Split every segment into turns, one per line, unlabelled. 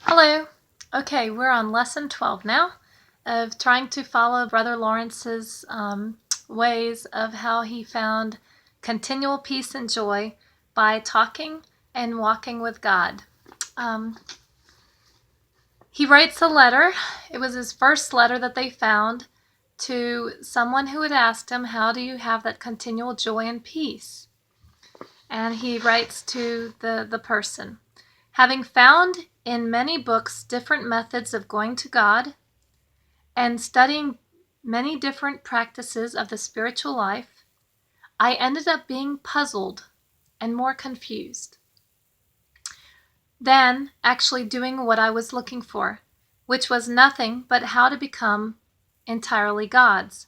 Hello. Okay, we're on lesson 12 now of trying to follow Brother Lawrence's ways of how he found continual peace and joy by talking and walking with God. Um, he writes a letter. It was his first letter that they found to someone who had asked him, how do you have that continual joy and peace? And he writes to the person, having found in many books different methods of going to God and studying many different practices of the spiritual life, I ended up being puzzled and more confused than actually doing what I was looking for, which was nothing but how to become entirely God's.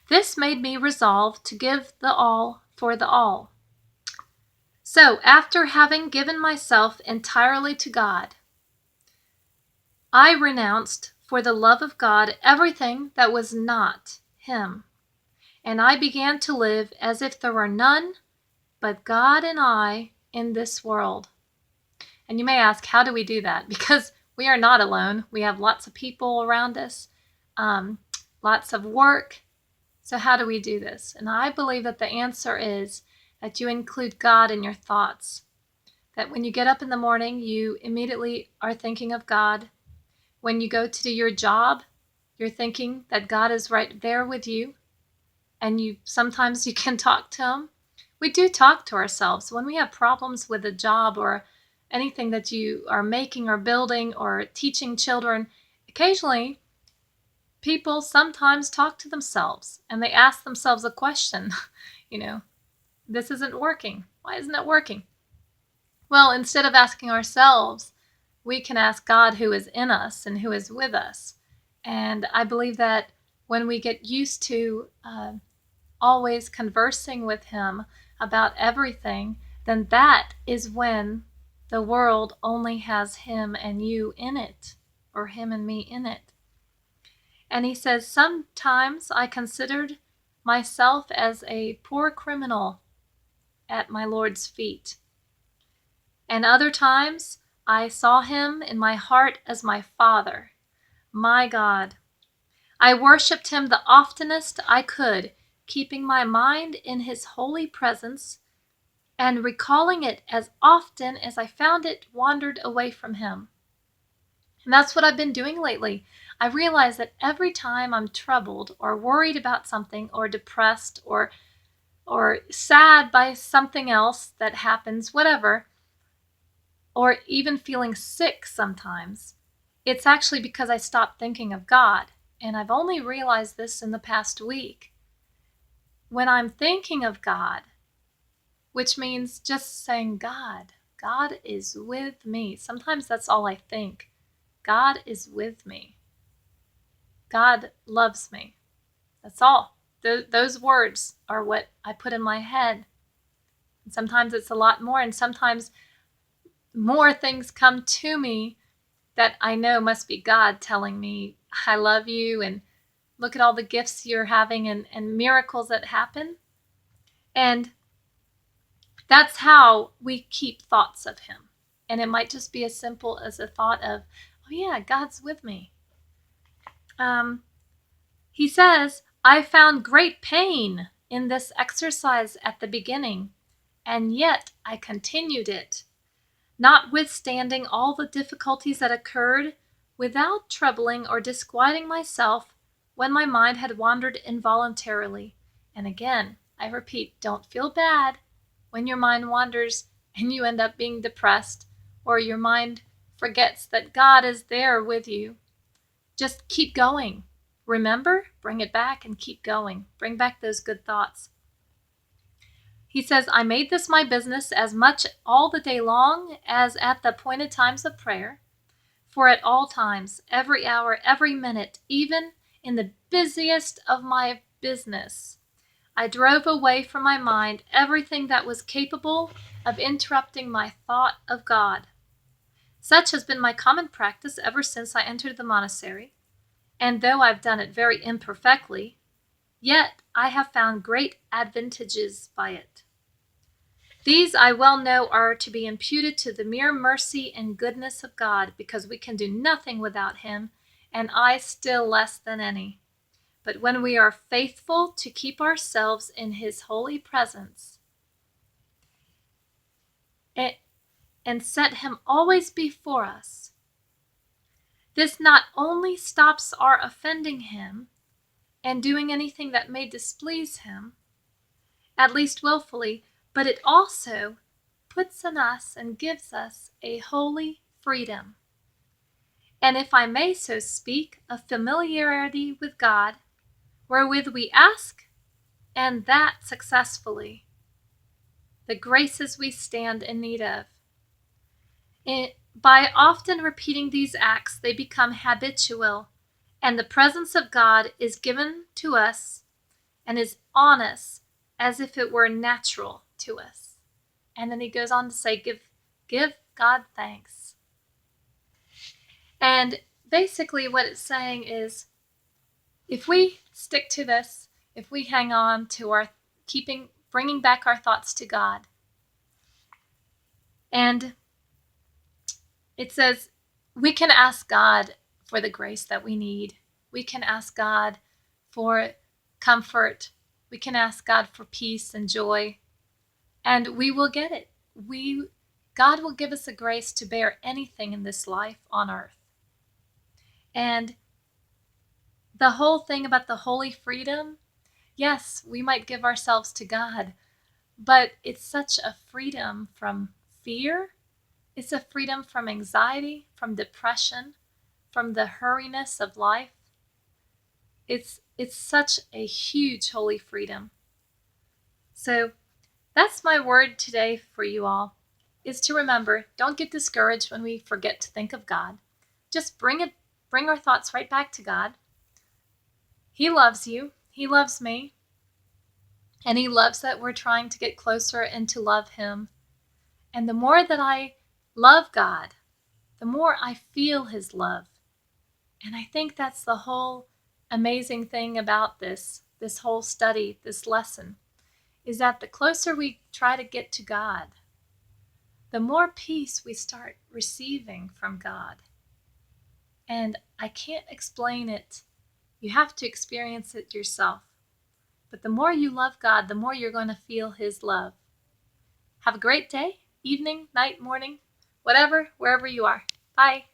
This made me resolve to give the all for the all. So, after having given myself entirely to God, I renounced, for the love of God, everything that was not Him, and I began to live as if there were none but God and I in this world. And you may ask, how do we do that? Because we are not alone. We have lots of people around us, lots of work. So how do we do this? And I believe that the answer is that you include God in your thoughts. That when you get up in the morning, you immediately are thinking of God. When you go to do your job, you're thinking that God is right there with you, and sometimes you can talk to Him. We do talk to ourselves when we have problems with a job or anything that you are making or building or teaching children. Occasionally, people sometimes talk to themselves and they ask themselves a question. you know, this isn't working. Why isn't it working? Well, instead of asking ourselves, we can ask God who is in us and who is with us. And I believe that when we get used to always conversing with Him about everything, then that is when the world only has Him and you in it, or Him and me in it. And he says, sometimes I considered myself as a poor criminal at my Lord's feet. And other times I saw Him in my heart as my Father, my God. I worshipped Him the oftenest I could, keeping my mind in His holy presence and recalling it as often as I found it wandered away from Him. And that's what I've been doing lately. I realize that every time I'm troubled or worried about something or depressed or sad by something else that happens, whatever, or even feeling sick sometimes, it's actually because I stopped thinking of God. And I've only realized this in the past week. When I'm thinking of God, which means just saying, God is with me. Sometimes that's all I think. God is with me. God loves me. That's all. Those words are what I put in my head. And sometimes it's a lot more, and sometimes more things come to me that I know must be God telling me, I love you, and look at all the gifts you're having and miracles that happen. And that's how we keep thoughts of Him. And it might just be as simple as a thought of, oh yeah, God's with me. He says, I found great pain in this exercise at the beginning, and yet I continued it, notwithstanding all the difficulties that occurred, without troubling or disquieting myself when my mind had wandered involuntarily. And again, I repeat, don't feel bad when your mind wanders and you end up being depressed, or your mind forgets that God is there with you. Just keep going. Remember, bring it back and keep going. Bring back those good thoughts. He says, I made this my business as much all the day long as at the appointed times of prayer. For at all times, every hour, every minute, even in the busiest of my business, I drove away from my mind everything that was capable of interrupting my thought of God. Such has been my common practice ever since I entered the monastery, and though I've done it very imperfectly, yet I have found great advantages by it. These I well know are to be imputed to the mere mercy and goodness of God, because we can do nothing without him, and I still less than any. But when we are faithful to keep ourselves in his holy presence and set him always before us, this not only stops our offending him and doing anything that may displease him, at least willfully, but it also puts in us and gives us a holy freedom. And if I may so speak, a familiarity with God, wherewith we ask, and that successfully, the graces we stand in need of. By often repeating these acts, they become habitual, and the presence of God is given to us and is on us as if it were natural to us. And then he goes on to say, give God thanks. And basically what it's saying is, if we stick to this, if we hang on to our bringing back our thoughts to God, and it says we can ask God for the grace that we need. We can ask God for comfort. We can ask God for peace and joy, and we will get it. God will give us a grace to bear anything in this life on earth. And the whole thing about the holy freedom, yes, we might give ourselves to God, but it's such a freedom from fear. It's a freedom from anxiety, from depression, from the hurriness of life. It's such a huge holy freedom. So that's my word today for you all, is to remember, don't get discouraged when we forget to think of God. Just bring our thoughts right back to God. He loves you. He loves me. And he loves that we're trying to get closer and to love him. And the more that I love God, the more I feel his love. And I think that's the whole amazing thing about this whole study, this lesson, is that the closer we try to get to God, the more peace we start receiving from God. And I can't explain it. You have to experience it yourself. But the more you love God, the more you're going to feel his love. Have a great day, evening, night, morning, whatever, wherever you are. Bye.